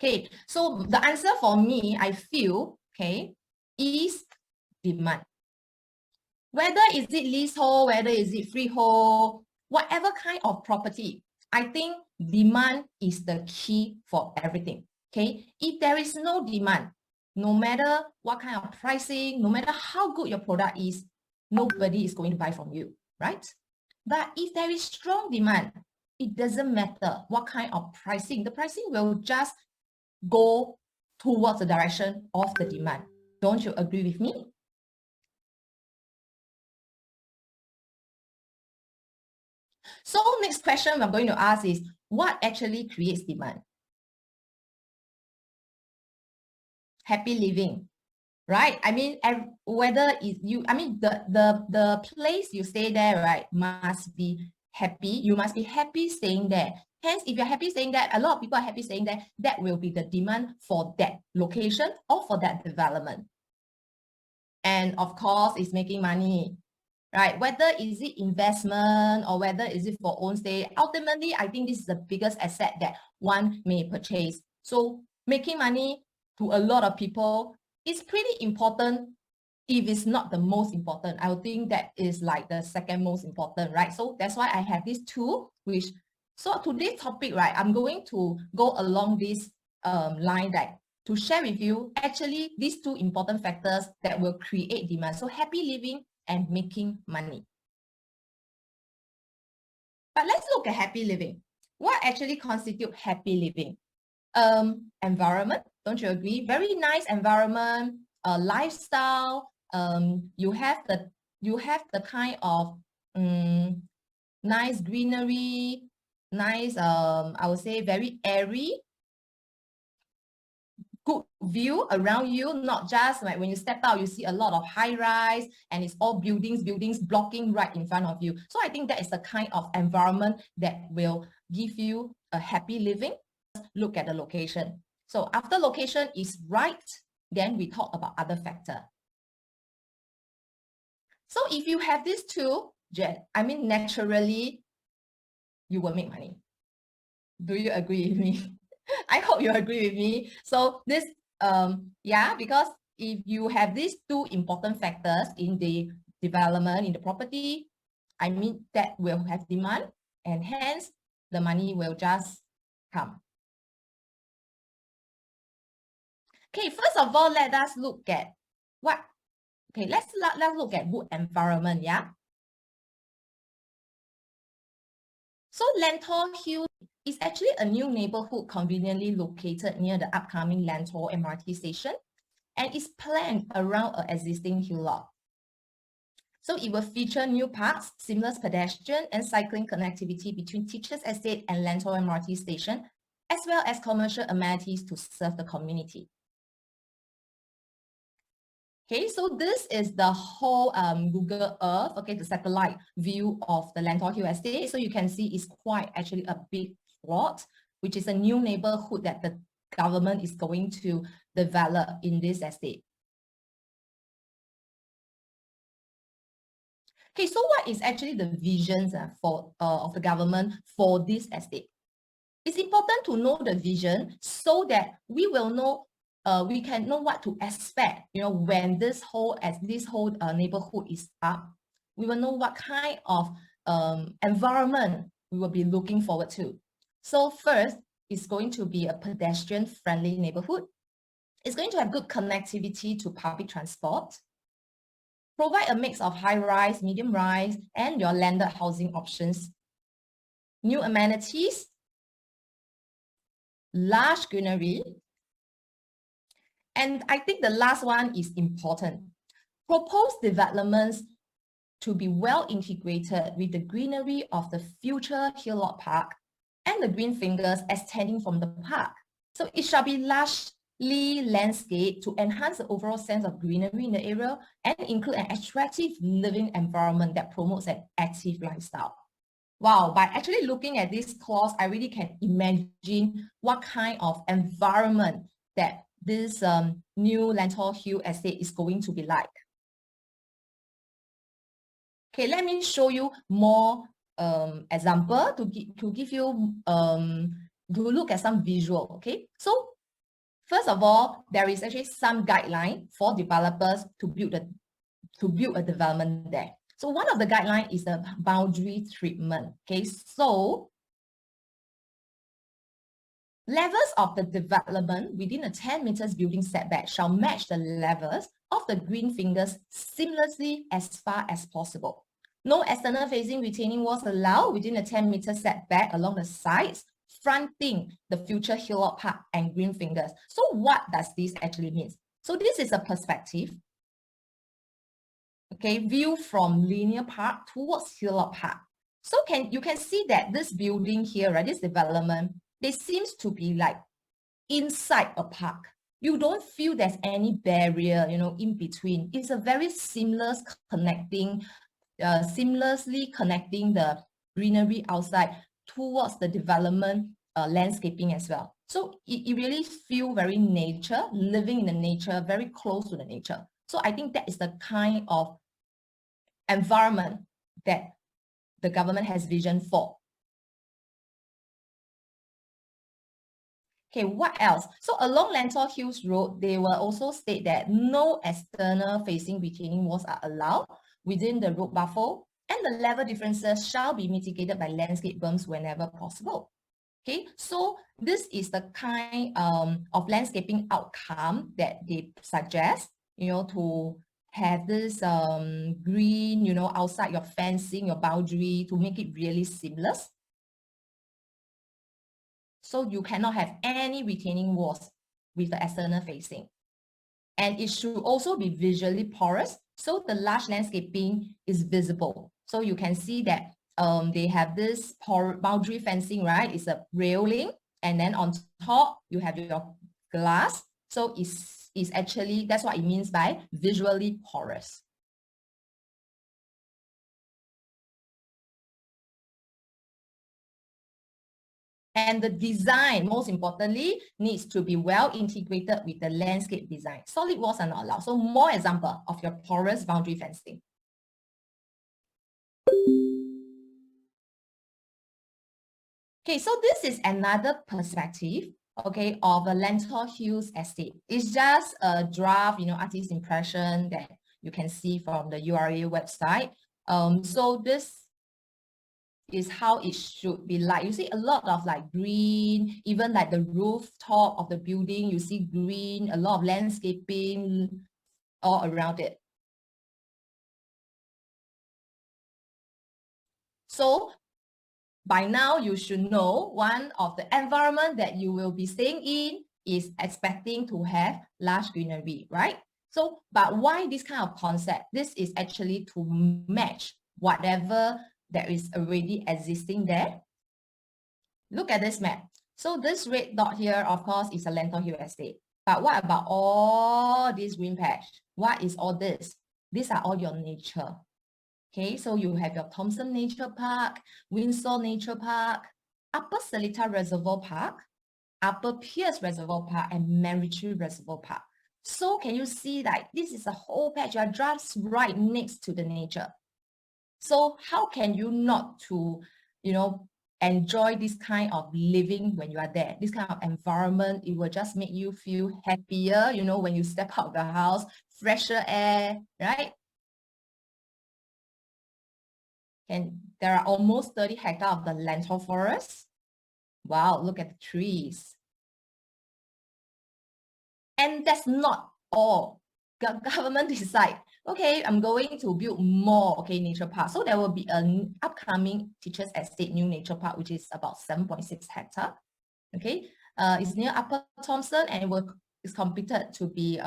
Okay, so the answer for me, I feel, okay, is demand. Whether is it leasehold, whether is it freehold, whatever kind of property, I think demand is the key for everything. Okay, if there is no demand, no matter what kind of pricing, no matter how good your product is, nobody is going to buy from you, right? But if there is strong demand, it doesn't matter what kind of pricing, the pricing will just go towards the direction of the demand. Don't you agree with me? So next question I'm going to ask is, what actually creates demand? Happy living, right? I mean, whether is you, I mean, the place you stay there, right, must be happy. You must be happy staying there. Hence, if you're happy staying there, a lot of people are happy staying there, that will be the demand for that location or for that development. And of course, it's making money, right? Whether is it investment or whether is it for own stay, ultimately, I think this is the biggest asset that one may purchase. So making money to a lot of people is pretty important. If it's not the most important, I would think that is like the second most important, right? So that's why I have these two, which, so today's topic, right, I'm going to go along this line that to share with you actually these two important factors that will create demand. So happy living and making money. But let's look at happy living. What actually constitutes happy living? Environment, don't you agree? Very nice environment, lifestyle. You have the kind of nice greenery, nice, I would say very airy, good view around you, not just like when you step out, you see a lot of high rise and it's all buildings blocking right in front of you. So I think that is the kind of environment that will give you a happy living. Look at the location. So after location is right, then we talk about other factor. So if you have these two, I mean, naturally, you will make money. Do you agree with me? I hope you agree with me. So this, yeah, because if you have these two important factors in the development, in the property, I mean, that will have demand and hence the money will just come. Okay, first of all, let us look at what, okay, let's look at good environment, yeah? So Lentor Hills is actually a new neighborhood conveniently located near the upcoming Lentor MRT station and is planned around an existing hillock. So it will feature new parks, seamless pedestrian and cycling connectivity between Teachers Estate and Lentor MRT station, as well as commercial amenities to serve the community. Okay, so this is the whole Google Earth, okay, the satellite view of the Lentor Hill Estate. So you can see it's quite actually a big plot, which is a new neighborhood that the government is going to develop in this estate. Okay, so what is actually the visions of the government for this estate? It's important to know the vision so that we will know, we can know what to expect. You know, when this whole neighborhood is up, we will know what kind of environment we will be looking forward to. So first, it's going to be a pedestrian-friendly neighborhood. It's going to have good connectivity to public transport. Provide a mix of high-rise, medium-rise, and your landed housing options. New amenities, large greenery. And I think the last one is important. Proposed developments to be well integrated with the greenery of the future Hillock Park and the green fingers extending from the park. So it shall be largely landscaped to enhance the overall sense of greenery in the area and include an attractive living environment that promotes an active lifestyle. Wow, by actually looking at this clause, I really can imagine what kind of environment that this new Lentor Hill estate is going to be like. Okay, let me show you more example to give you to look at some visual. Okay, so First of all, there is actually some guideline for developers to build a development there. So one of the guidelines is the boundary treatment. Okay, so levels of the development within a 10 meters building setback shall match the levels of the green fingers seamlessly as far as possible. No external facing retaining walls allowed within a 10-meter setback along the sides, fronting the future Hillock Park and green fingers. So what does this actually mean? So this is a perspective, okay, view from Linear Park towards Hillock Park. So you can see that this building here, right, this development, they seems to be like inside a park. You don't feel there's any barrier, you know, in between. It's a very seamless connecting, seamlessly connecting the greenery outside towards the development landscaping as well. So it really feels very nature, living in the nature, very close to the nature. So I think that is the kind of environment that the government has vision for. Okay, what else? So along Lentor Hills Road, they will also state that no external facing retaining walls are allowed within the road buffer, and the level differences shall be mitigated by landscape berms whenever possible. Okay, so this is the kind of landscaping outcome that they suggest, you know, to have this green, you know, outside your fencing, your boundary, to make it really seamless. So you cannot have any retaining walls with the external facing. And it should also be visually porous, so the large landscaping is visible. So you can see that they have this boundary fencing, right? It's a railing, and then on top you have your glass. So it's actually, that's what it means by visually porous. And the design, most importantly, needs to be well integrated with the landscape design. Solid walls are not allowed. So more example of your porous boundary fencing. Okay, so this is another perspective, okay, of a Lentor Hills estate. It's just a draft, you know, artist impression that you can see from the URA website. So this is how it should be like. You see a lot of like green, even like the rooftop of the building, you see green, a lot of landscaping all around it. So by now you should know one of the environment that you will be staying in is expecting to have large greenery, right? So, but why this kind of concept? This is actually to match whatever that is already existing there. Look at this map. So this red dot here, of course, is a Lentor Hill estate. But what about all this green patch? What is all this? These are all your nature. Okay, so you have your Thompson Nature Park, Windsor Nature Park, Upper Seletar Reservoir Park, Upper Pierce Reservoir Park, and Merrittree Reservoir Park. So can you see that this is a whole patch? You are just right next to the nature. So how can you not to, you know, enjoy this kind of living when you are there? This kind of environment, it will just make you feel happier, you know, when you step out of the house, fresher air, right? And there are almost 30 hectares of the Lentor forest. Wow, look at the trees. And that's not all. Government decide, okay, I'm going to build more, okay, nature park. So there will be an upcoming Teachers Estate new nature park, which is about 7.6 hectares. Okay, it's near Upper Thompson, and it's completed to be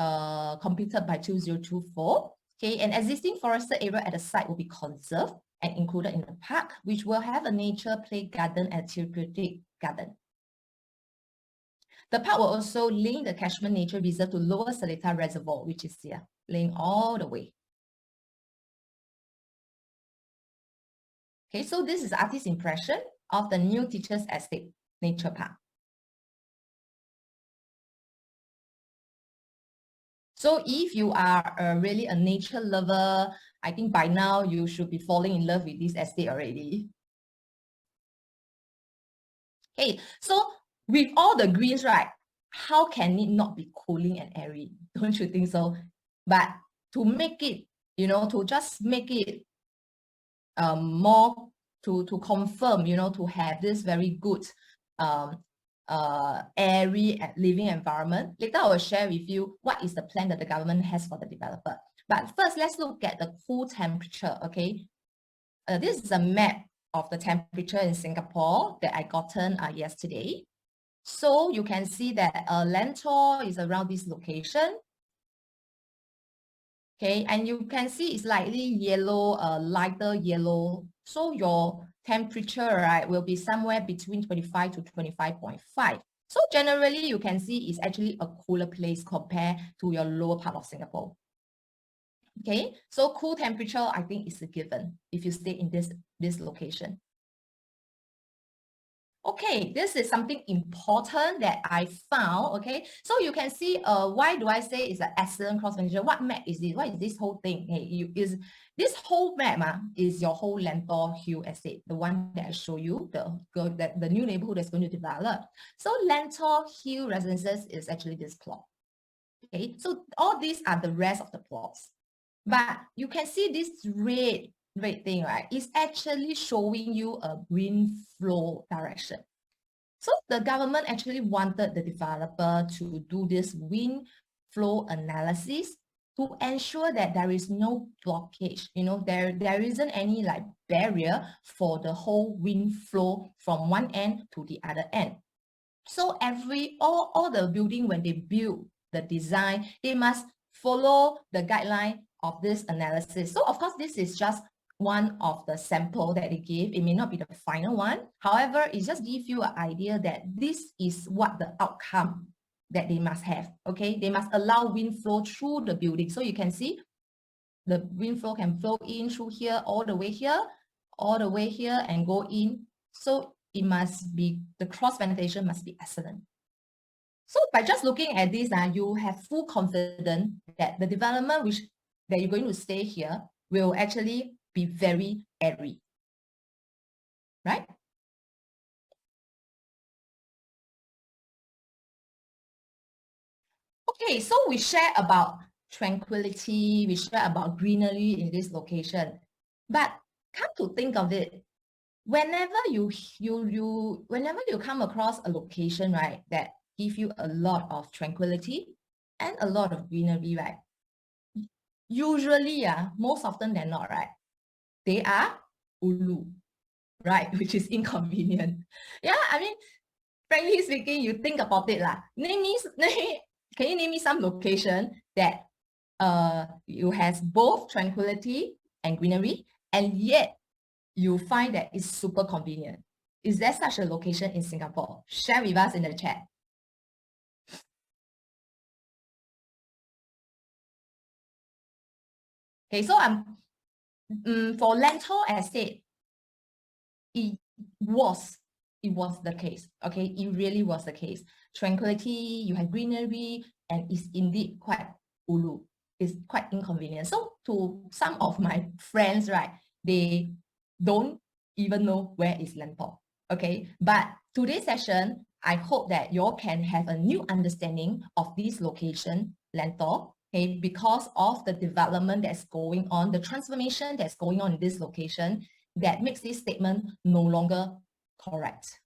completed by 2024. Okay, an existing forested area at the site will be conserved and included in the park, which will have a nature play garden and therapeutic garden. The park will also link the catchment nature reserve to Lower Seletar Reservoir, which is here, laying all the way. Okay, so this is artist's impression of the new Teachers Estate Nature Park. So if you are really a nature lover, I think by now you should be falling in love with this estate already. Okay, so with all the greens, right, how can it not be cooling and airy? Don't you think so? But to make it, you know, to just make it more to confirm, you know, to have this very good airy living environment. Later I will share with you what is the plan that the government has for the developer. But first, let's look at the cool temperature, okay? This is a map of the temperature in Singapore that I gotten yesterday. So you can see that Lentor is around this location. Okay, and you can see it's slightly yellow, lighter yellow. So your temperature, right, will be somewhere between 25 to 25.5. So generally, you can see it's actually a cooler place compared to your lower part of Singapore. Okay, so cool temperature, I think, is a given if you stay in this location. Okay, this is something important that I found, okay? So you can see, why do I say it's an excellent cross-venture? What map is this? What is this whole thing? Hey, this whole map is your whole Lentor Hill estate, the one that I show you, the new neighborhood that's going to develop. So Lentor Hill Residences is actually this plot. Okay, so all these are the rest of the plots. But you can see this red thing, right? It's actually showing you a wind flow direction. So the government actually wanted the developer to do this wind flow analysis to ensure that there is no blockage. You know, there isn't any like barrier for the whole wind flow from one end to the other end. So all the building, when they build the design, they must follow the guideline of this analysis. So of course, this is just one of the sample that they give. It may not be the final one. However, it just gives you an idea that this is what the outcome that they must have. Okay, they must allow wind flow through the building. So you can see the wind flow can flow in through here, all the way here, and go in. So it must be, the cross ventilation must be excellent. So by just looking at this, you have full confidence that the development that you're going to stay here will actually be very airy, right? Okay, so we share about tranquility, we share about greenery in this location. But come to think of it, whenever you come across a location, right, that give you a lot of tranquility and a lot of greenery, right? Usually, most often than not, right, they are ulu, right, which is inconvenient. Yeah, I mean, frankly speaking, you think about it, can you name me some location that you has both tranquility and greenery, and yet you find that it's super convenient? Is there such a location in Singapore? Share with us in the chat. Okay, so for Lentor Estate, it was the case. Okay, it really was the case. Tranquility, you have greenery, and it's indeed quite ulu. It's quite inconvenient. So to some of my friends, right, they don't even know where is Lentor. Okay, but today's session, I hope that you all can have a new understanding of this location, Lentor. Okay, because of the development that's going on, the transformation that's going on in this location, that makes this statement no longer correct.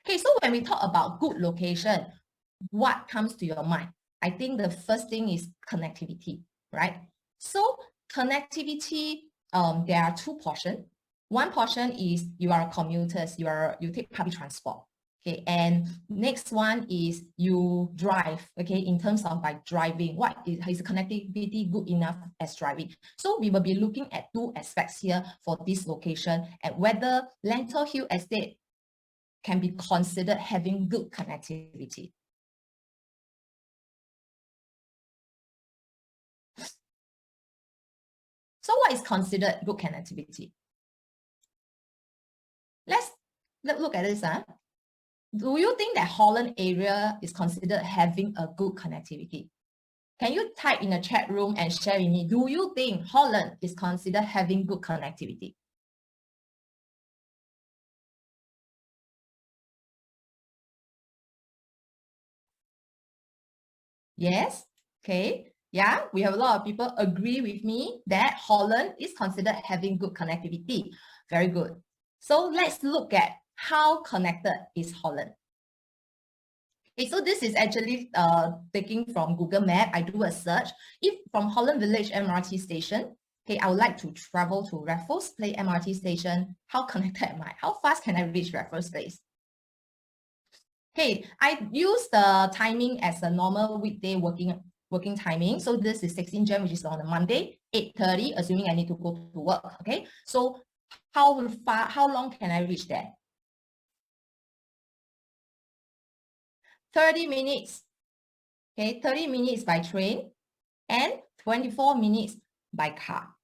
Okay, so when we talk about good location, what comes to your mind? I think the first thing is connectivity, right? So connectivity, there are two portions. One portion is you are commuters, you take public transport. Okay, and next one is you drive, okay, in terms of by driving, is connectivity good enough as driving? So we will be looking at two aspects here for this location and whether Lentor Hill Estate can be considered having good connectivity. So what is considered good connectivity? Let's look at this. Do you think that Holland area is considered having a good connectivity? Can you type in the chat room and share with me? Do you think Holland is considered having good connectivity? Yes. Okay. Yeah, we have a lot of people agree with me that Holland is considered having good connectivity. Very good. So let's look at how connected is Holland. Okay, so this is actually taking from Google Map. I do a search. If from Holland Village MRT station, okay, I would like to travel to Raffles Place MRT station. How connected am I? How fast can I reach Raffles Place? Okay, I use the timing as a normal weekday working timing. So this is 16 Jan, which is on a Monday, 8:30, assuming I need to go to work. Okay, so how long can I reach there? 30 minutes. Okay, 30 minutes by train and 24 minutes by car.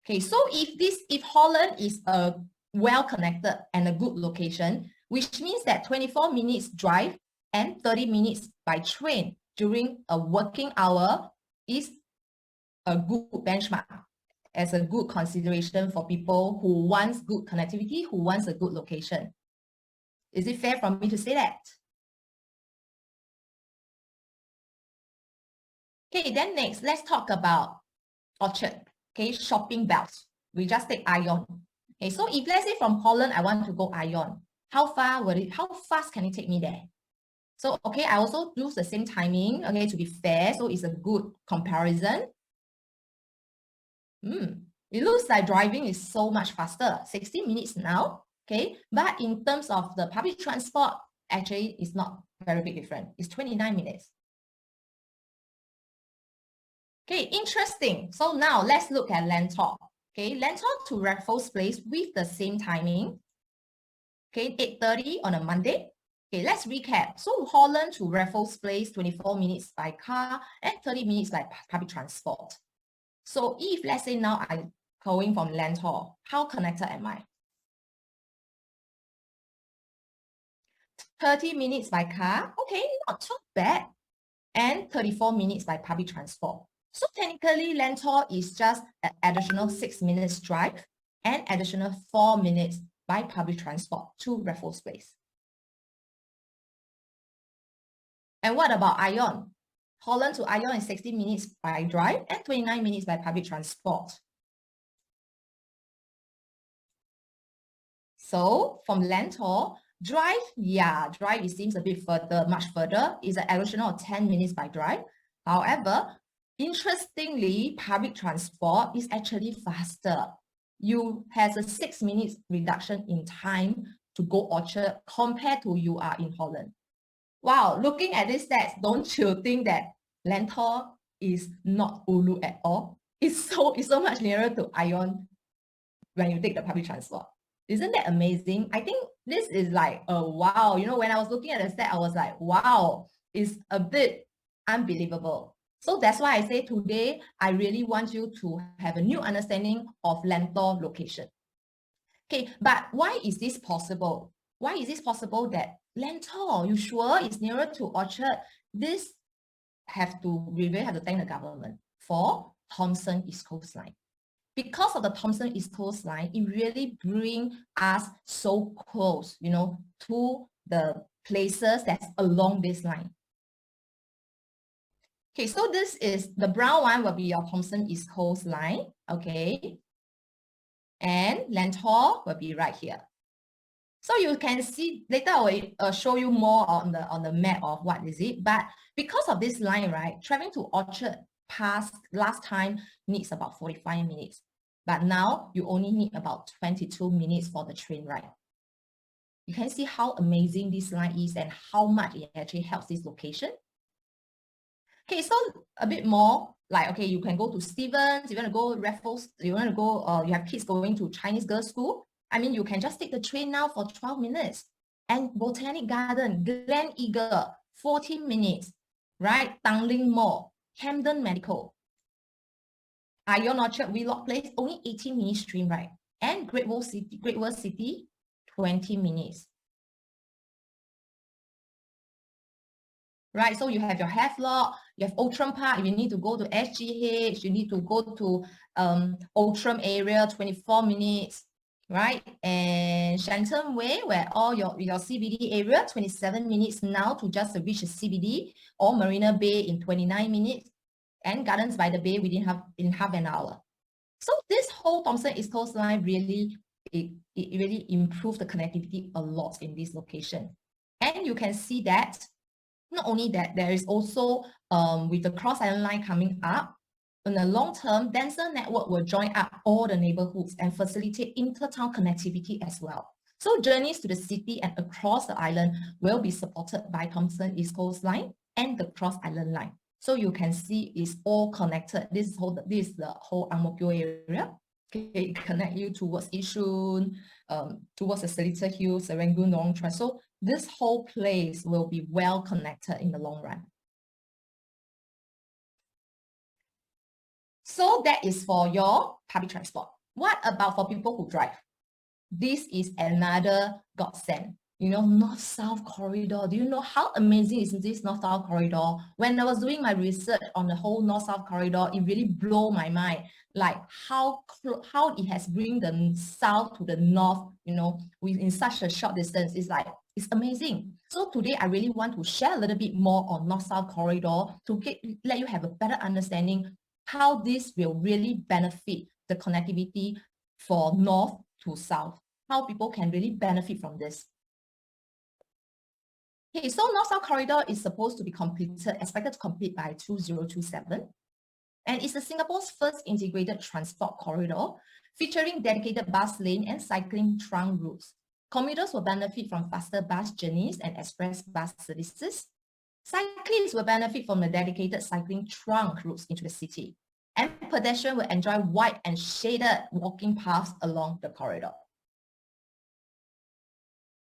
Okay, so if Holland is a well-connected and a good location, which means that 24 minutes drive and 30 minutes by train during a working hour is a good benchmark, as a good consideration for people who wants good connectivity, who wants a good location. Is it fair for me to say that? Okay, then next, let's talk about Orchard. Okay, shopping belts. We just take Ion. Okay, so if let's say from Holland, I want to go Ion, how fast can it take me there? So, okay, I also use the same timing, okay, to be fair. So it's a good comparison. It looks like driving is so much faster, 60 minutes now, okay? But in terms of the public transport, actually, it's not very big difference. It's 29 minutes. Okay, interesting. So now let's look at Lentor. Okay, Lentor to Raffles Place with the same timing. Okay, 8:30 on a Monday. Okay, let's recap. So Holland to Raffles Place, 24 minutes by car and 30 minutes by public transport. So if let's say now I'm going from Lentor, how connected am I? 30 minutes by car, okay, not too bad. And 34 minutes by public transport. So technically, Lentor is just an additional 6 minutes drive and additional 4 minutes by public transport to Raffles Place. And what about Ion? Holland to Ion is 60 minutes by drive and 29 minutes by public transport. So from Lentor, drive, it seems a bit further, much further. It's an additional 10 minutes by drive. However, interestingly, public transport is actually faster. You has a 6 minutes reduction in time to go Orchard compared to you are in Holland. Wow, looking at these stats, don't you think that Lentor is not Ulu at all? It's so much nearer to Ion when you take the public transport. Isn't that amazing? I think this is like a wow. You know, when I was looking at the stat, I was like, wow, it's a bit unbelievable. So that's why I say today, I really want you to have a new understanding of Lentor location. Okay, but why is this possible? Why is this possible that Lentor, you sure is nearer to Orchard? We really have to thank the government for Thomson East Coast Line. Because of the Thomson East Coast Line, it really brings us so close, you know, to the places that's along this line. Okay, so this is the brown one will be your Thomson East Coast Line, okay? And Lentor will be right here. So you can see, later I will show you more on the map of what is it. But because of this line, right, traveling to Orchard past last time needs about 45 minutes. But now you only need about 22 minutes for the train ride. You can see how amazing this line is and how much it actually helps this location. Okay, so a bit more like, okay, you can go to Stevens, you want to go Raffles, you want to go, you have kids going to Chinese girls' school. I mean, you can just take the train now for 12 minutes. And Botanic Garden, Glen Eagle, 14 minutes, right? Tanglin Mall, Camden Medical, Ion Orchard, Wheelock Place, only 18 minutes train ride. And Great World City, 20 minutes. Right, so you have your Havelock, you have Outram Park. If you need to go to SGH, you need to go to Outram area, 24 minutes. right? And Shenton Way, where all your CBD area, 27 minutes now to just reach the CBD, or Marina Bay in 29 minutes, and Gardens by the Bay within half an hour. So this whole Thomson East Coast Line really, it really improved the connectivity a lot in this location. And you can see that, not only that, there is also, with the Cross Island Line coming up, in the long term, denser network will join up all the neighborhoods and facilitate intertown connectivity as well. So journeys to the city and across the island will be supported by Thomson East Coast Line and the Cross Island Line. So you can see it's all connected. This is the whole Ang Mo Kio area. Okay, it connect you towards Yishun, towards the Seletar Hills, Serangoon, Long Tran. So this whole place will be well connected in the long run. So that is for your public transport. What about for people who drive? This is another godsend. You know, North-South corridor. Do you know how amazing is this North-South corridor? When I was doing my research on the whole North-South corridor, it really blew my mind. Like how it has bring the south to the north, you know, within such a short distance. It's amazing. So today I really want to share a little bit more on North-South corridor to let you have a better understanding how this will really benefit the connectivity for north to south, how people can really benefit from this. Okay, so North-South corridor is supposed to be expected to complete by 2027. And it's Singapore's first integrated transport corridor featuring dedicated bus lane and cycling trunk routes. Commuters will benefit from faster bus journeys and express bus services. Cyclists will benefit from the dedicated cycling trunk routes into the city. And pedestrians will enjoy wide and shaded walking paths along the corridor.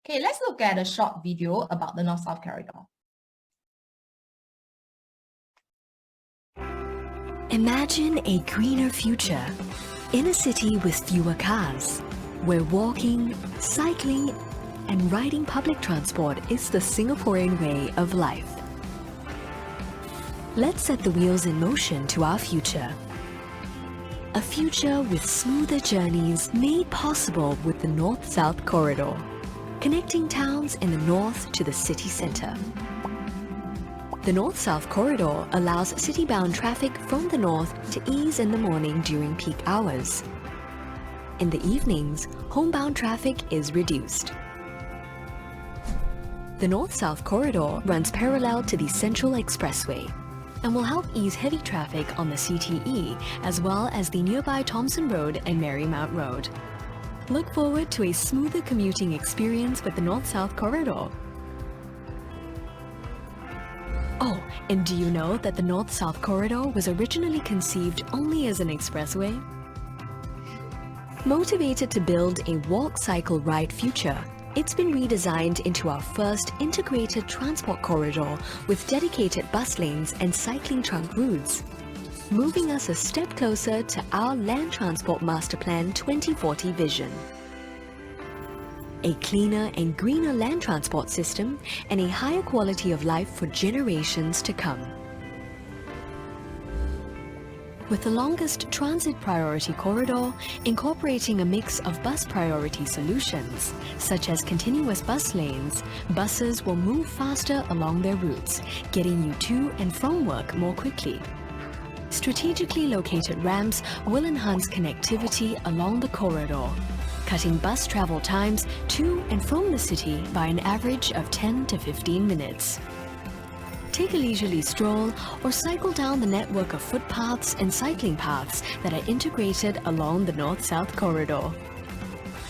Okay, let's look at a short video about the North-South corridor. Imagine a greener future in a city with fewer cars, where walking, cycling, and riding public transport is the Singaporean way of life. Let's set the wheels in motion to our future. A future with smoother journeys made possible with the North-South corridor, connecting towns in the north to the city centre. The North-South corridor allows city-bound traffic from the north to ease in the morning during peak hours. In the evenings, homebound traffic is reduced. The North-South corridor runs parallel to the Central Expressway and will help ease heavy traffic on the CTE as well as the nearby Thomson Road and Marymount Road. Look forward to a smoother commuting experience with the North-South corridor. Oh, and do you know that the North-South corridor was originally conceived only as an expressway? Motivated to build a walk-cycle-ride future, it's been redesigned into our first integrated transport corridor with dedicated bus lanes and cycling trunk routes, moving us a step closer to our Land Transport Master Plan 2040 vision. A cleaner and greener land transport system and a higher quality of life for generations to come. With the longest transit priority corridor incorporating a mix of bus priority solutions, such as continuous bus lanes, buses will move faster along their routes, getting you to and from work more quickly. Strategically located ramps will enhance connectivity along the corridor, cutting bus travel times to and from the city by an average of 10 to 15 minutes. Take a leisurely stroll or cycle down the network of footpaths and cycling paths that are integrated along the North-South corridor.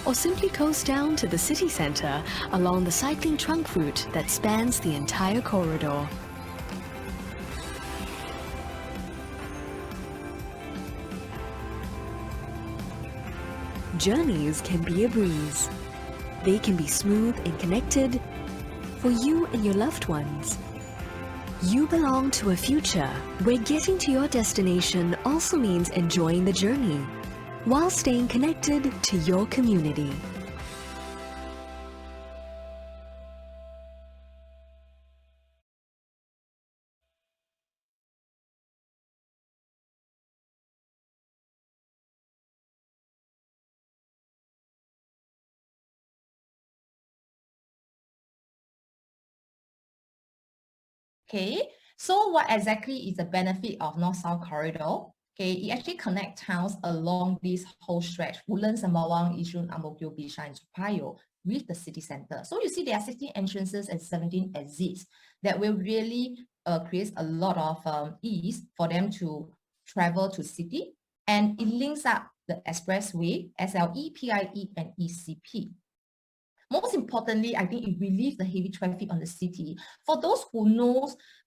Or simply coast down to the city centre along the cycling trunk route that spans the entire corridor. Journeys can be a breeze. They can be smooth and connected for you and your loved ones. You belong to a future where getting to your destination also means enjoying the journey while staying connected to your community. Okay, so what exactly is the benefit of North-South Corridor? Okay, it actually connects towns along this whole stretch, Woodlands, Sembawang, Yishun, Ang Mo Kio, Bishan, and Toa Payoh, with the city center. So you see there are 16 entrances and 17 exits that will really create a lot of ease for them to travel to city, and it links up the expressway, SLE, PIE, and ECP. Most importantly, I think it relieves the heavy traffic on the city. For those who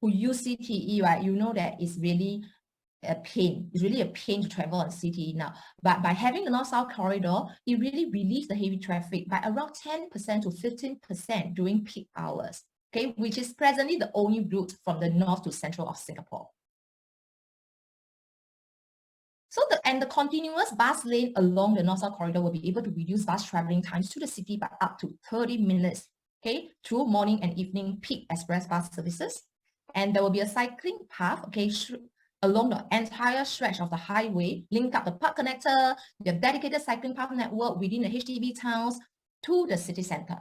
use CTE, right, you know that it's really a pain. It's really a pain to travel on city now. But by having the North-South Corridor, it really relieves the heavy traffic by around 10% to 15% during peak hours, okay, which is presently the only route from the north to central of Singapore. So the continuous bus lane along the North-South Corridor will be able to reduce bus traveling times to the city by up to 30 minutes, okay, through morning and evening peak express bus services. And there will be a cycling path, okay, along the entire stretch of the highway, link up the park connector, the dedicated cycling path network within the HDB towns to the city center.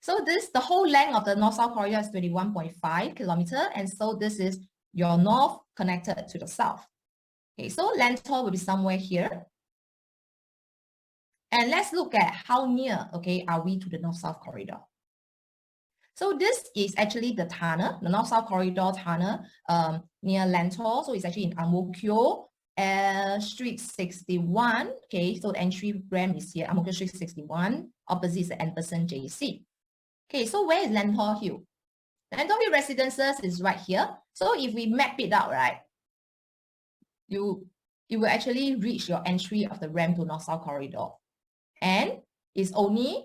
So the whole length of the North-South Corridor is 21.5 kilometers, and so this is your north connected to the south. Okay, so Lentor will be somewhere here. And let's look at how near, okay, are we to the North-South Corridor. So this is actually the tunnel, the North-South Corridor tunnel near Lentor. So it's actually in Ang Mo Kio, Street 61. Okay, so the entry ramp is here, Ang Mo Kio Street 61. Opposite is the Anderson JC. Okay, so where is Lentor Hill? Lentor Hills Residences is right here. So if we map it out, right, you will actually reach your entry of the ramp to North-South Corridor. And it's only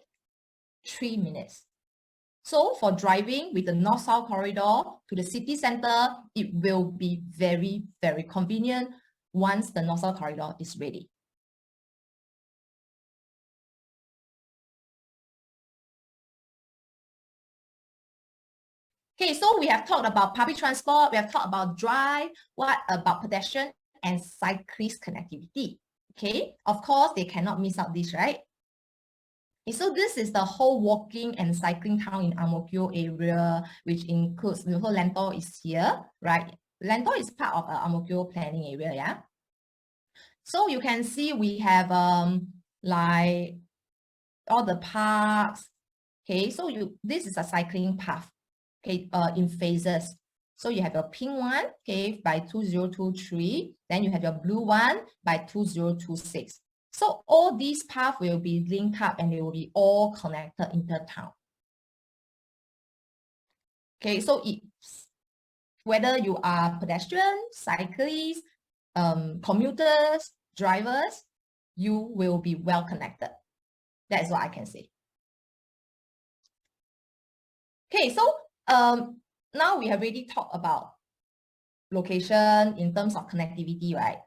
3 minutes. So for driving with the North-South Corridor to the city center, it will be very, very convenient once the North-South Corridor is ready. Okay, so we have talked about public transport, we have talked about drive, what about pedestrian and cyclist connectivity? Okay, of course, they cannot miss out this, right? Okay, so this is the whole walking and cycling town in Ang Mo Kio area, which includes, the whole Lentor is here, right? Lentor is part of Ang Mo Kio planning area, yeah? So you can see we have like all the parks. Okay, so this is a cycling path, okay, in phases. So you have your pink one, okay, by 2023. Then you have your blue one by 2026. So all these paths will be linked up and they will be all connected inter-town. Okay, so whether you are pedestrian, cyclists, commuters, drivers, you will be well connected. That is what I can say. Okay, so now we have already talked about location in terms of connectivity, right?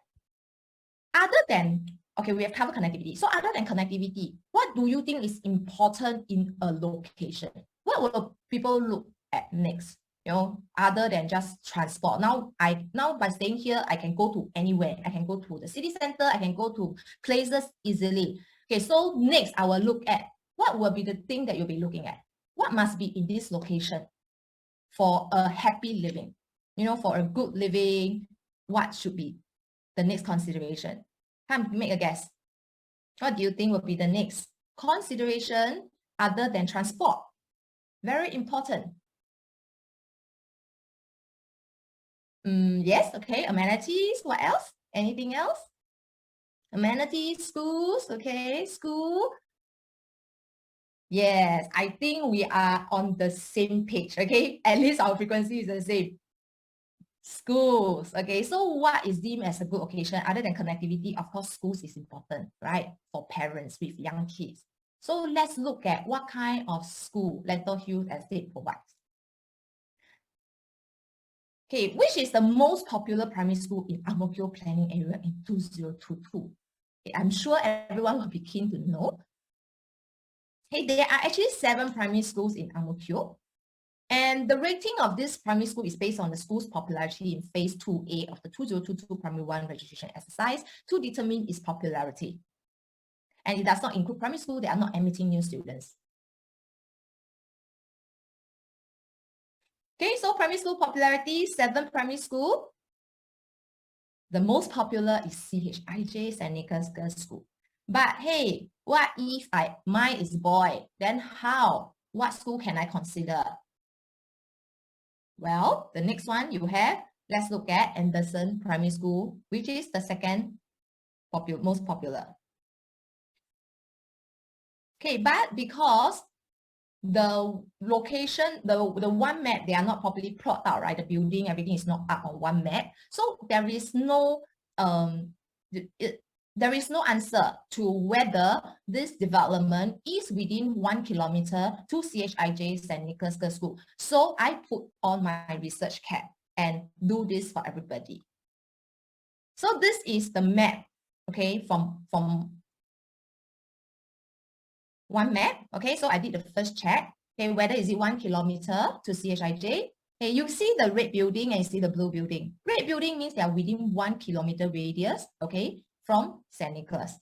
Other than, okay, we have covered connectivity. So other than connectivity, what do you think is important in a location? What will people look at next? You know, other than just transport. Now by staying here, I can go to anywhere. I can go to the city center. I can go to places easily. Okay, so next I will look at what will be the thing that you'll be looking at. What must be in this location for a happy living? You know, for a good living, what should be the next consideration? Come, make a guess. What do you think will be the next consideration other than transport? Very important. Yes, okay, amenities. What else? Anything else? Amenities, schools, okay, school. Yes, I think we are on the same page, okay? At least our frequency is the same. Schools, okay? So what is deemed as a good occasion other than connectivity? Of course, schools is important, right? For parents with young kids. So let's look at what kind of school Lentor Hills Estate provides. Okay, which is the most popular primary school in Ang Mo Kio planning area in 2022? Okay, I'm sure everyone will be keen to know. Hey, there are actually 7 primary schools in Ang Mo Kio. And the rating of this primary school is based on the school's popularity in phase 2A of the 2022 primary 1 registration exercise to determine its popularity. And it does not include primary school that are not admitting new students. Okay, so primary school popularity, 7 primary school. The most popular is CHIJ, St. Nicholas Girls School. But hey, what if mine is boy? Then how? What school can I consider? Well, the next one you have, let's look at Anderson Primary School, which is the second most popular. Okay, but because the location, the one map, they are not properly plotted out, right? The building, everything is not up on one map. So there is no there is no answer to whether this development is within 1 kilometer to CHIJ St. Nicholas Girls School. So I put on my research cap and do this for everybody. So this is the map, okay, from one map. Okay, so I did the first check. Okay, whether is it 1 kilometer to CHIJ. Okay, you see the red building and you see the blue building. Red building means they are within 1 kilometer radius, okay, from St. Nicholas.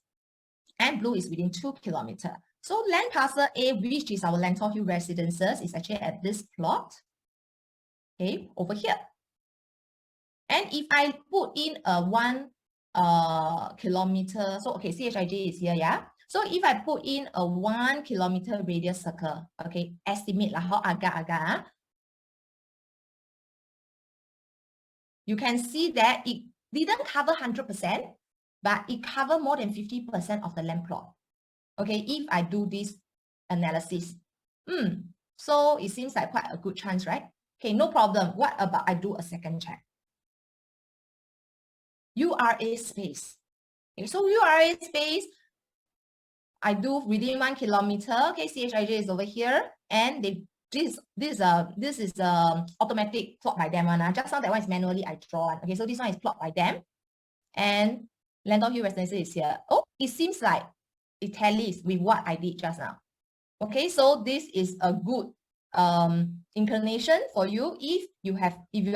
And blue is within 2 kilometers. So land parcel A, which is our Lentor Hills Residences, is actually at this plot, okay, over here. And if I put in a 1 kilometer, so okay, CHIJ is here, yeah. So if I put in a 1 kilometer radius circle, okay, estimate lah, how agak-agak, you can see that it didn't cover 100%, but it covered more than 50% of the land plot. Okay, if I do this analysis. So it seems like quite a good chance, right? Okay, no problem. What about I do a second check? URA space. Okay, so URA space, I do within 1 kilometer. Okay, CHIJ is over here, and this is automatic plot by them. Just now that one is manually I draw. Okay, so this one is plot by them, and Lentor Hills Residences is here. Oh, it seems like it tallies with what I did just now. Okay, so this is a good inclination for you if you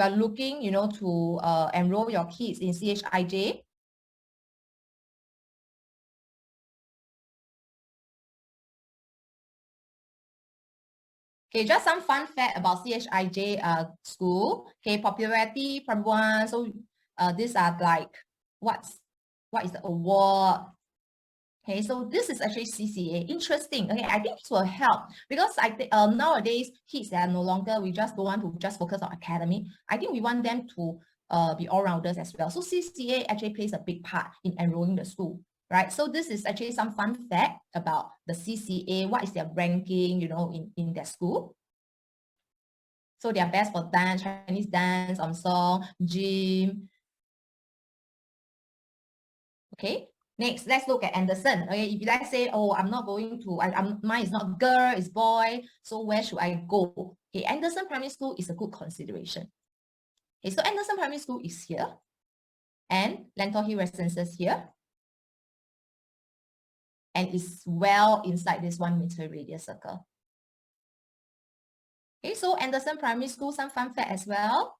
are looking, you know, to enroll your kids in CHIJ. Okay, just some fun fact about CHIJ school. Okay, popularity from 1. So these are like what is the award? Okay, so this is actually CCA. Interesting. Okay, I think this will help because I think nowadays kids are no longer, we just don't want to just focus on academy. I think we want them to be all-rounders as well. So CCA actually plays a big part in enrolling the school, right? So this is actually some fun fact about the CCA. What is their ranking, you know, in their school? So they are best for dance, Chinese dance, song, gym. Okay. Next, let's look at Anderson. Okay, if let's say, oh, I'm not going to, mine is not girl, it's boy. So where should I go? Okay, Anderson Primary School is a good consideration. Okay, so Anderson Primary School is here, and Lentor Hills Residences here, and it's well inside this 1 meter radius circle. Okay, so Anderson Primary School, some fun fact as well.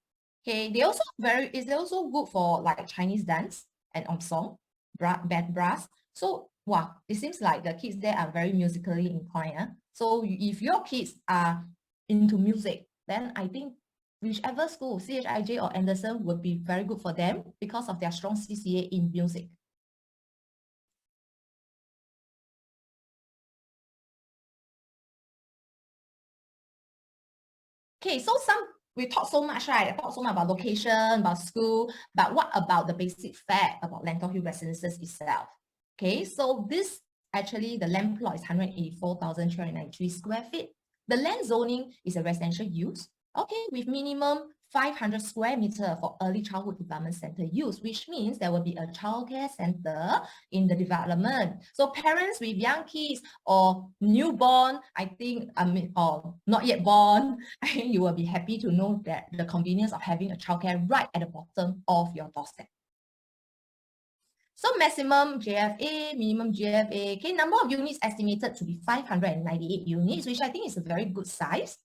Okay, they also it's also good for like Chinese dance and song. Band brass. So wow, it seems like the kids there are very musically inclined. So if your kids are into music, then I think whichever school, CHIJ or Anderson, would be very good for them because of their strong CCA in music. Okay, so we talk so much, right? I talk so much about location, about school, but what about the basic fact about Lentor Hills Residences itself? Okay, so this actually, the land plot is 184,393 square feet. The land zoning is a residential use, okay, with minimum 500 square meter for early childhood development center use, which means there will be a childcare center in the development. So parents with young kids or newborn, I think, or not yet born, I think you will be happy to know that the convenience of having a childcare right at the bottom of your doorstep. So maximum GFA, minimum GFA, okay, number of units estimated to be 598 units, which I think is a very good size.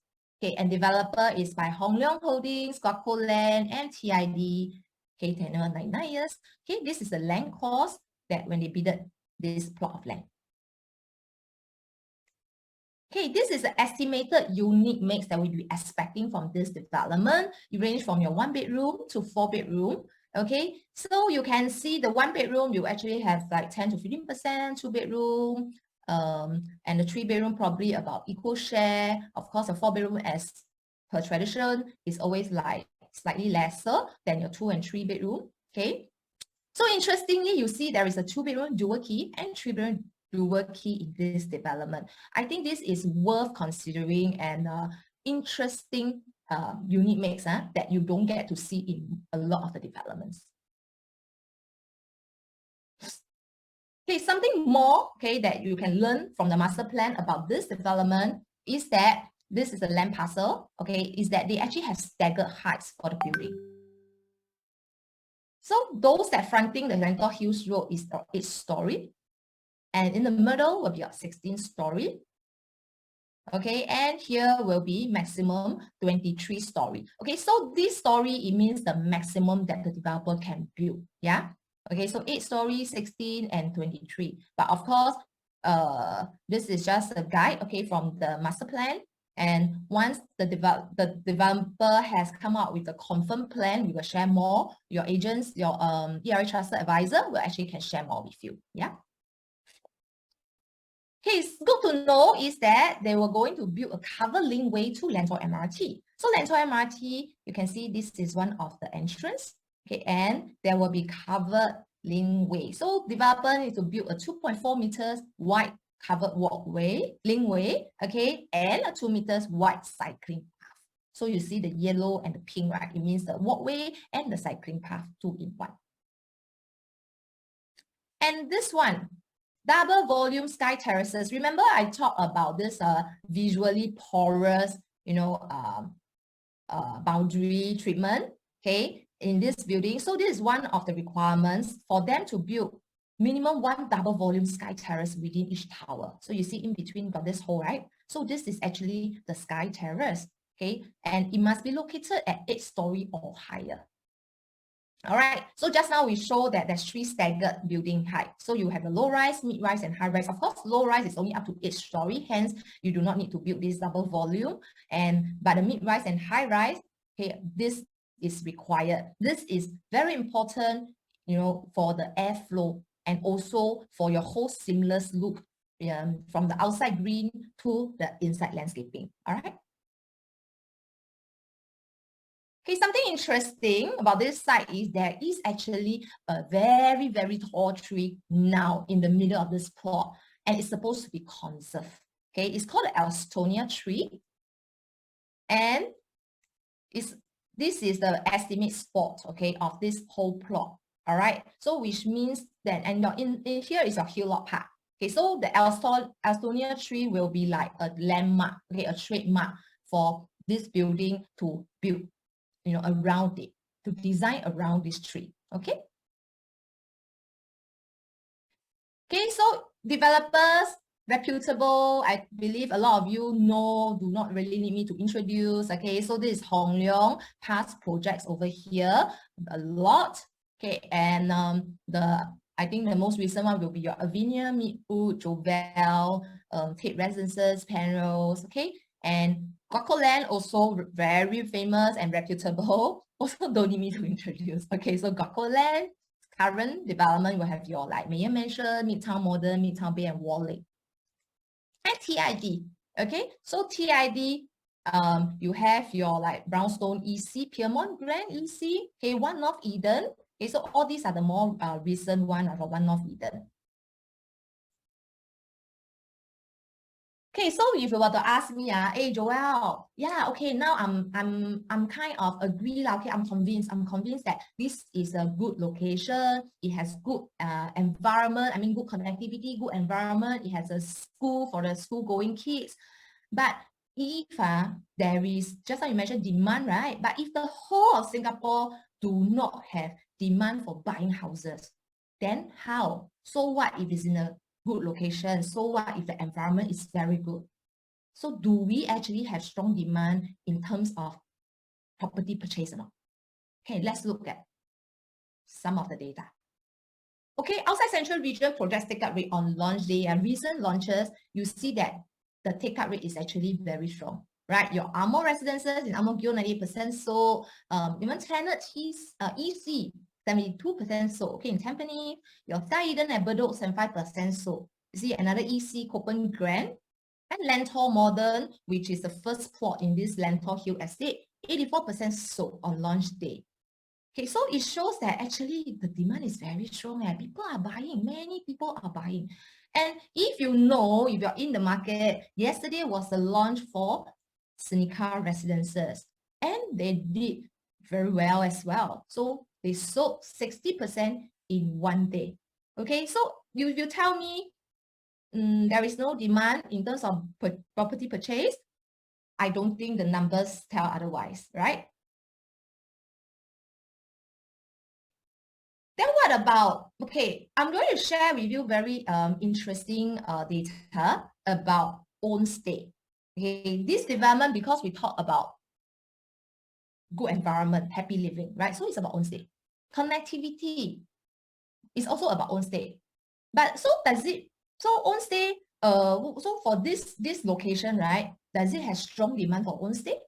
Okay, and developer is by Hong Leong Holdings, Guocoland, and TID. Okay, tenure 99 years. Okay, this is the land cost that when they bidded this plot of land. Okay, this is the estimated unit mix that we'll be expecting from this development. It ranges from your 1 bedroom to 4 bedroom. Okay, so you can see the 1 bedroom, you actually have like 10 to 15%, 2 bedroom, and the 3 bedroom probably about equal share. Of course, the 4 bedroom, as per tradition, is always like slightly lesser than your 2 and 3 bedroom. Okay, so interestingly, you see there is a 2 bedroom dual key and 3 bedroom dual key in this development. I think this is worth considering and interesting unit mix that you don't get to see in a lot of the developments. Okay, something more, okay, that you can learn from the master plan about this development is that this is a land parcel, okay, is that they actually have staggered heights for the building. So those that fronting the Lentor Hills Road is 8-story, and in the middle will be a 16-story. Okay, and here will be maximum 23-story. Okay, so this story, it means the maximum that the developer can build. Yeah. Okay, so 8-story, 16, and 23. But of course, this is just a guide, okay, from the master plan. And once the developer has come out with a confirmed plan, we will share more. Your agents, your ERA trusted advisor will actually can share more with you. Yeah. Okay, it's good to know is that they were going to build a covered link way to Lentor MRT. So Lentor MRT, you can see this is one of the entrance. Okay, and there will be covered link way. So developer needs to build a 2.4 meters wide covered walkway, link way, okay, and a 2 meters wide cycling path. So you see the yellow and the pink, right? It means the walkway and the cycling path 2 in 1. And this one, double volume sky terraces. Remember I talked about this visually porous, boundary treatment, okay, in this building. So this is one of the requirements for them to build minimum 1 double volume sky terrace within each tower. So you see in between got this hole, right? So this is actually the sky terrace, okay, and it must be located at 8-story or higher. All right, so just now we show that there's 3 staggered building height. So you have the low rise, mid rise, and high rise. Of course, low rise is only up to 8-story, hence you do not need to build this double volume. But the mid rise and high rise, okay, this is required. This is very important, for the airflow and also for your whole seamless look from the outside green to the inside landscaping. All right. Okay, something interesting about this site is there is actually a very, very tall tree now in the middle of this plot, and it's supposed to be conserved. Okay, it's called the Alstonia tree, and this is the estimate spot, okay, of this whole plot. All right, so which means that, and in here is your Hillock Park. Okay, so the Alstonia tree will be like a landmark, okay, a trademark for this building to build, around it, to design around this tree. Okay. Okay, so developers, reputable, I believe a lot of you know, do not really need me to introduce. Okay, so this is Hong Leong, past projects over here, a lot. Okay, and I think the most recent one will be your Avinia, Meadwood, Jovel, Tate Residences, Penrose. Okay, and Guocoland, also very famous and reputable. Also don't need me to introduce. Okay, so Guocoland, current development will have your like Mayor Mansion, Midtown Modern, Midtown Bay, and Wall Lake. And TID. Okay, so TID, you have your like Brownstone EC, Piermont Grand EC, okay, One North Eden. Okay, so all these are the more recent one for One North Eden. Okay, so if you were to ask me, hey Joel, yeah, okay, now I'm kind of agree, okay, I'm convinced that this is a good location. It has good environment. I mean, good connectivity, good environment. It has a school for the school-going kids. But if there is, just like you mentioned, demand, right? But if the whole of Singapore do not have demand for buying houses, then how? So what if it's in a good location? So what if the environment is very good? So do we actually have strong demand in terms of property purchase or not? Okay, let's look at some of the data. Okay, outside Central Region projects take up rate on launch day and recent launches, you see that the take-up rate is actually very strong, right? Your Amor residences in Amor Gyo, 98% sold. Even Tenet EC, 72% sold. Okay, in Tampines, your Thai Eden at Bedok, 75% sold. You see another EC, Copen Grand, and Lentor Modern, which is the first plot in this Lentor Hill estate, 84% sold on launch day. Okay, so it shows that actually the demand is very strong and people are buying, many people are buying. And if you know, if you're in the market, yesterday was the launch for Seneca Residences and they did very well as well. So they sold 60% in one day. Okay, so if you tell me there is no demand in terms of property purchase, I don't think the numbers tell otherwise, right? Then what about, okay, I'm going to share with you very interesting data about own stay. Okay, this development, because we talk about good environment, happy living, right? So it's about own stay. Connectivity is also about own stay. But so does it, so own stay, so for this location, right, does it have strong demand for own stay?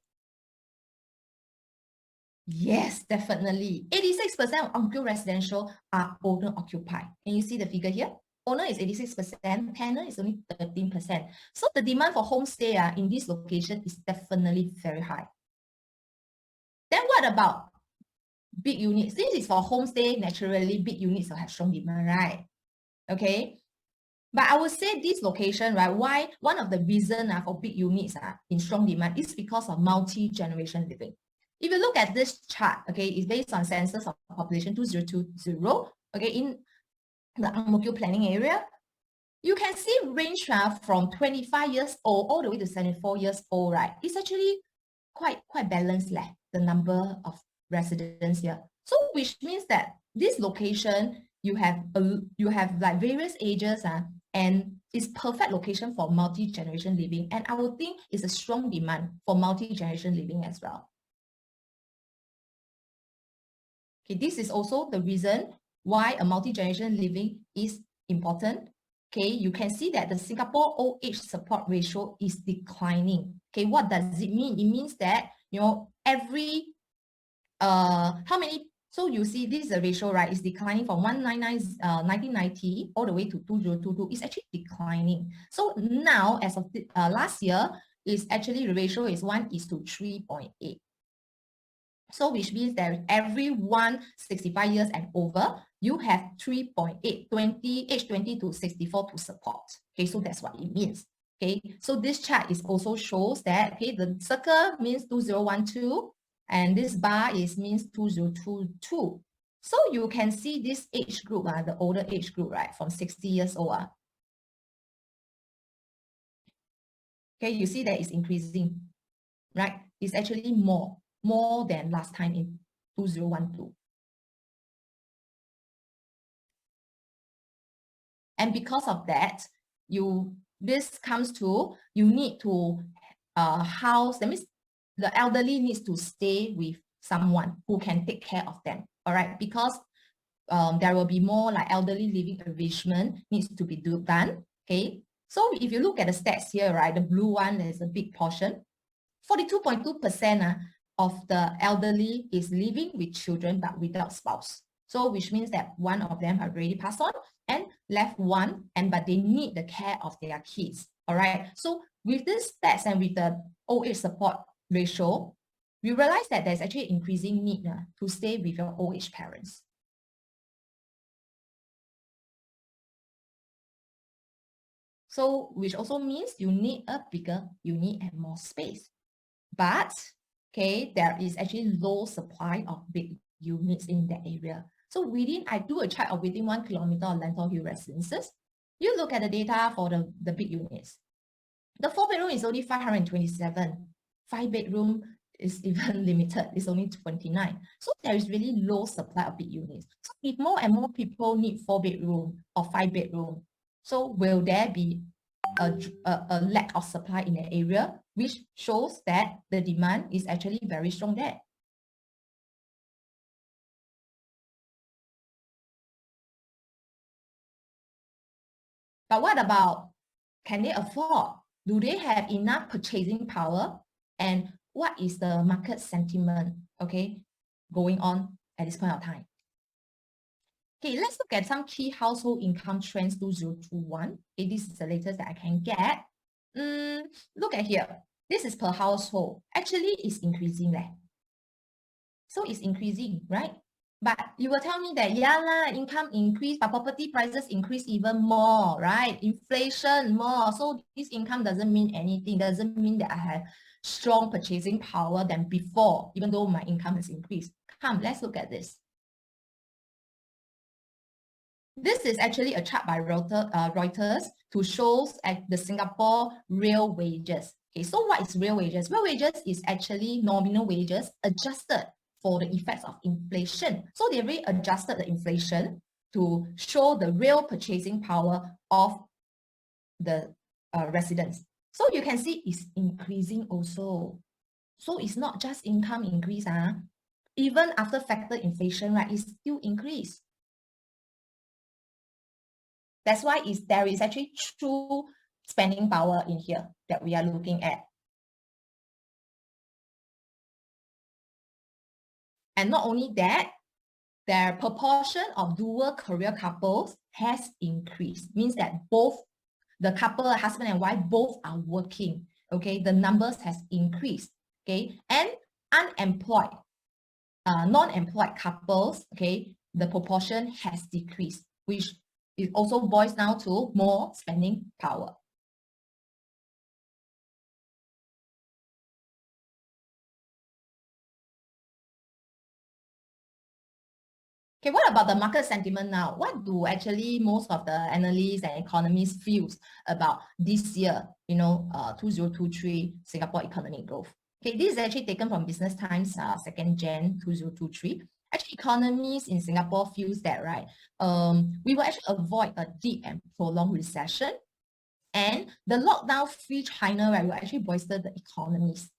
Yes, definitely. 86% of Onkyul residential are owner occupied. Can you see the figure here? Owner is 86%, tenant is only 13%. So the demand for homestay in this location is definitely very high. Then what about big units? This is for homestay, naturally big units will have strong demand, right? Okay. But I would say this location, right, why one of the reasons for big units in strong demand is because of multi-generation living. If you look at this chart, okay, it's based on census of population 2020, okay, in the Ang Mo Kio planning area, you can see range from 25 years old all the way to 74 years old, right? It's actually quite balanced, the number of residents here. So which means that this location, you have like various ages and it's perfect location for multi-generation living. And I would think it's a strong demand for multi-generation living as well. Okay, this is also the reason why a multi-generation living is important. Okay, you can see that the Singapore old age support ratio is declining. Okay, what does it mean? It means that, you know, every, how many, so you see this is a ratio, right? It's declining from 1990 all the way to 2022. It's actually declining. So now, as of last year, is actually the ratio is 1:3.8. So which means that every 65 years and over, you have 3.8, age 20 to 64 to support. Okay, so that's what it means. Okay, so this chart is also shows that, okay, the circle means 2012 and this bar means 2022. So you can see this age group, the older age group, right, from 60 years old. Okay, you see that it's increasing, right? It's actually more than last time in 2012. And because of that, this comes to, you need to house, that means the elderly needs to stay with someone who can take care of them, all right? Because there will be more like elderly living arrangement needs to be done, okay? So if you look at the stats here, right, the blue one is a big portion. 42.2% of the elderly is living with children but without spouse. So which means that one of them have already passed on and left one, but they need the care of their kids. All right. So with this stats and with the old age support ratio, we realize that there's actually increasing need to stay with your old age parents. So which also means you need a bigger unit and more space. But, okay, there is actually low supply of big units in that area. So I do a check of within 1 kilometer of Lentor Hills Residences. You look at the data for the big units. The 4-bedroom is only 527. 5-bedroom is even limited. It's only 29. So there is really low supply of big units. So if more and more people need 4-bedroom or 5-bedroom, so will there be a lack of supply in the area, which shows that the demand is actually very strong there. But what about, can they afford? Do they have enough purchasing power? And what is the market sentiment, okay, going on at this point of time? Okay, let's look at some key household income trends 2021. Okay, this is the latest that I can get. Look at here. This is per household. Actually, it's increasing there. So it's increasing, right? But you will tell me that, yeah lah, income increase, but property prices increase even more, right? Inflation more. So this income doesn't mean anything. Doesn't mean that I have strong purchasing power than before, even though my income has increased. Come, let's look at this. This is actually a chart by Reuters to show the Singapore real wages. Okay, so what is real wages? Real wages is actually nominal wages adjusted for the effects of inflation. So they really adjusted the inflation to show the real purchasing power of the residents. So you can see it's increasing also. So it's not just income increase. Even after factor inflation, right, it's still increased. That's why there is actually true spending power in here that we are looking at. And not only that, their proportion of dual career couples has increased. Means that both the couple, husband and wife, both are working. Okay, the numbers has increased. Okay, and unemployed, non-employed couples, okay, the proportion has decreased, which it also boils down to more spending power. Okay, what about the market sentiment now? What do actually most of the analysts and economists feel about this year, 2023 Singapore economic growth? Okay, this is actually taken from Business Times 2nd Jan 2023. Actually, economists in Singapore feels that, right, we will actually avoid a deep and prolonged recession, and the lockdown-free China, right, will actually bolster the economies.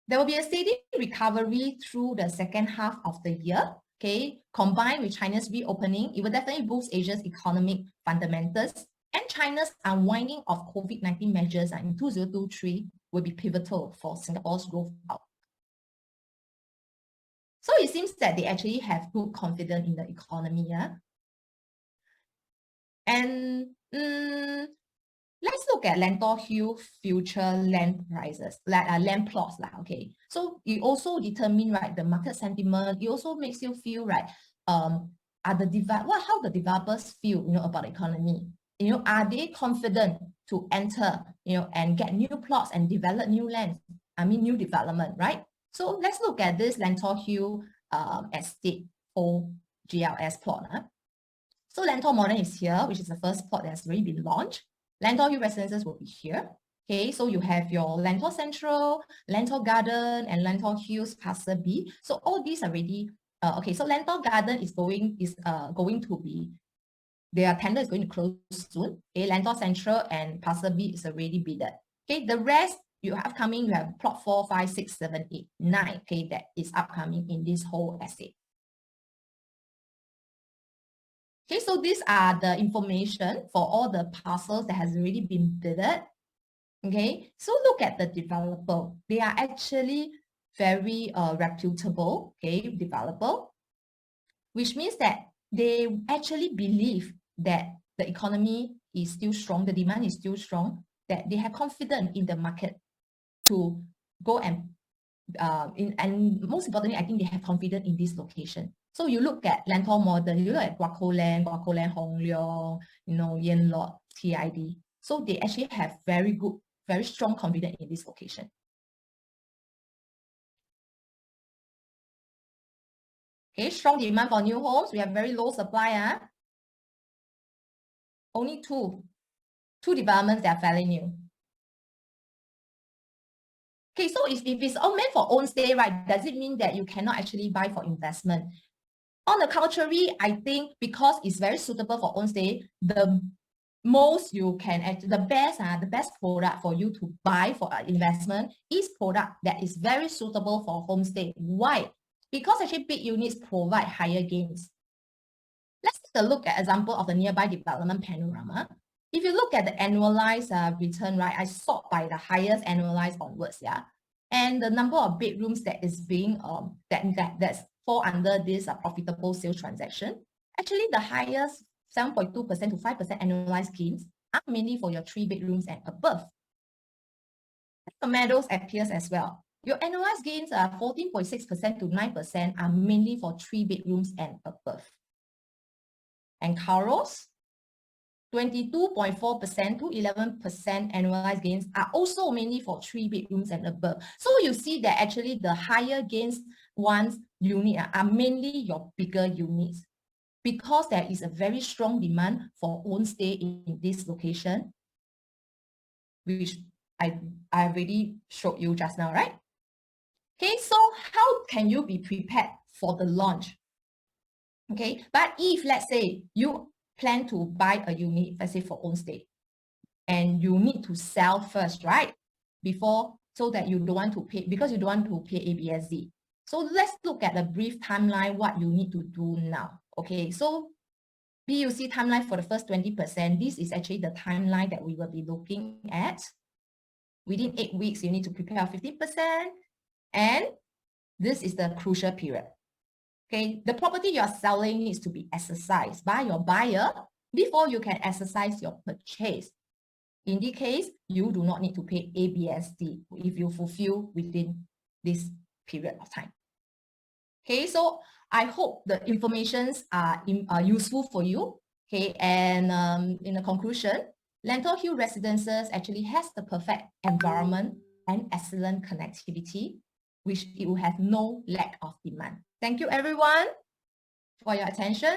There will be a steady recovery through the second half of the year. Okay, combined with China's reopening, it will definitely boost Asia's economic fundamentals, and China's unwinding of COVID-19 measures in 2023 will be pivotal for Singapore's growth outlook. So it seems that they actually have good confidence in the economy. And let's look at Lentor Hills future land prices, land plots. Okay, so it also determine, right, the market sentiment. It also makes you feel, right, how the developers feel, about the economy. Are they confident to enter, and get new plots and develop new lands? New development, right? So let's look at this Lentor Hills estate or GLS plot. So Lentor Modern is here, which is the first plot that has already been launched. Lentor Hills Residences will be here. Okay, so you have your Lentor Central, Lentor Garden, and Lentor Hills Parcel B. So all these are already okay. So Lentor Garden is going to be, their tender is going to close soon. Okay, Lentor Central and Parcel B is already bidded. Okay, the rest you have coming. You have plot 4, 5, 6, 7, 8, 9. Okay, that is upcoming in this whole estate. Okay, so these are the information for all the parcels that has already been bidded. Okay, so look at the developer. They are actually very reputable, okay, developer, which means that they actually believe that the economy is still strong, the demand is still strong, that they have confidence in the market to go and most importantly, I think they have confidence in this location. So you look at Lentor Modern, you look at Guocoland, Hong Leong, Yen Lot, CHIJ. So they actually have very strong confidence in this location. Okay, strong demand for new homes. We have very low supply. Only two developments that are fairly new. Okay, so if it's all meant for own stay, right, does it mean that you cannot actually buy for investment? On the contrary, I think because it's very suitable for own stay, the best product for you to buy for investment is product that is very suitable for homestay. Why? Because actually big units provide higher gains. Let's take a look at example of the nearby development panorama. If you look at the annualized return, right, I sort by the highest annualized onwards, yeah. And the number of bedrooms that is being that's fall under this profitable sales transaction. Actually, the highest 7.2% to 5% annualized gains are mainly for your 3 bedrooms and above. The meadows appears as well. Your annualized gains are 14.6% to 9% are mainly for 3 bedrooms and above. And Carlos, 22.4% to 11% annualized gains are also mainly for 3 bedrooms and above. So you see that actually the higher gains ones unit are mainly your bigger units, because there is a very strong demand for own stay in this location, which I already showed you just now, right? Okay, so how can you be prepared for the launch? Okay, but if let's say you plan to buy a unit, let's say for own stay, and you need to sell first, right? Before, so that you don't want to pay, because you don't want to pay ABSD. So let's look at a brief timeline, what you need to do now. Okay, so BUC timeline for the first 20%, this is actually the timeline that we will be looking at. Within 8 weeks, you need to prepare 50%, and this is the crucial period. Okay, the property you are selling needs to be exercised by your buyer before you can exercise your purchase. In this case, you do not need to pay ABSD if you fulfill within this period of time. Okay, so I hope the informations are useful for you. Okay, and in the conclusion, Lentor Hills Residences actually has the perfect environment and excellent connectivity, which it will have no lack of demand. Thank you everyone for your attention.